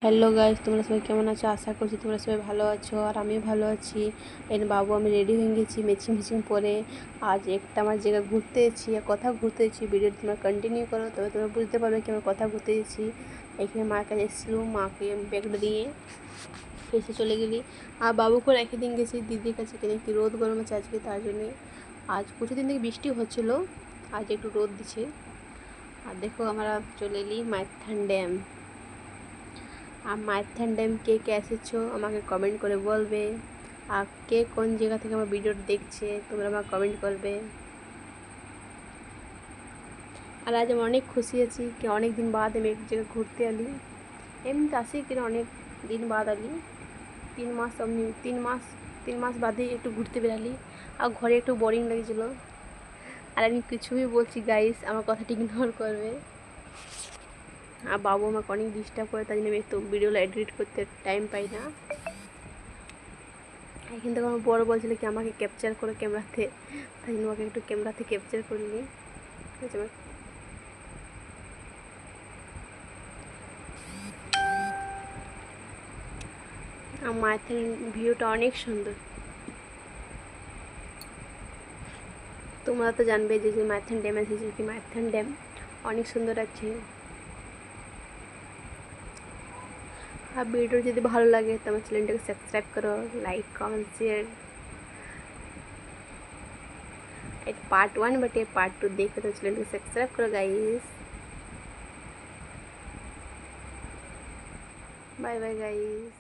Hello guys, তোমরা সবাই কেমন আছো? আশা করছি তোমরা সবাই ভালো আছো আর আমিও ভালো আছি। এর বাবু আমি রেডি হয়ে গেছি ম্যাচিং পরে। আজ একটা আমার জায়গা ঘুরতে এসেছি আর কোথাও ঘুরতে এসেছি, ভিডিও তোমরা কন্টিনিউ করো তবে তোমরা বুঝতে পারবে কি আমি কোথাও ঘুরতে এসেছি। এখানে মার কাছে এসেছিলাম, মাকে ব্যাগটা দিয়ে এসে চলে গেলি। আর বাবুকে রেখে দিন গেছি দিদির কাছে, কেন কি রোদ গরম আছে আজকে, তার জন্যে। আজ কিছুদিন থেকে বৃষ্টি হচ্ছিলো, আজ একটু রোদ দিছে। আর দেখো আমরা চলে এলি মাইথন ড্যাম। আর মাইথন ড্যাম কে কে এসেছো আমাকে কমেন্ট করে বলবে, আর কে কোন জায়গা থেকে আমার ভিডিওটা দেখছে তোমরা আমাকে কমেন্ট করবে। আর আজ আমি অনেক খুশি আছি কি অনেক দিন বাদ আমি এক জায়গায় ঘুরতে আলি। এমনিতে আসি কিনা অনেক দিন বাদ আলি, 3 মাস এমনি 3 মাস বাদে একটু ঘুরতে বেরালি। আর ঘরে একটু বোরিং লাগছিলো। আর আমি কিছুই বলছি গাইস, আমার কথাটি ইগনোর করবে। আর বাবু আমাকে অনেক ডিস্টার্ব করে, তাই জন্য আমি একটু ভিডিওটা এডিট করতে টাইম পাই না। এখান থেকে আমার বড় বলছিল কি আমাকে ক্যাপচার করে ক্যামেরাতে, তাই জন্য আমাকে একটু ক্যামেরাতে ক্যাপচার করলি। ঠিক আছে, আর মাইথন ভিউটা অনেক সুন্দর। তোমরা তো জানবে যে যে মাইথন ড্যাম এসেছে, কি মাইথন ড্যাম অনেক সুন্দর আছে। আর ভিডিও যদি ভালো লাগে তো আমার চ্যানেলটাকে সাবস্ক্রাইব করো, লাইক কমেন্ট শেয়ার। এটা পার্ট 1 बटे पार्ट 2 देखो तो चैनल को सब्सक्राइब करो गाइस। Bye bye guys.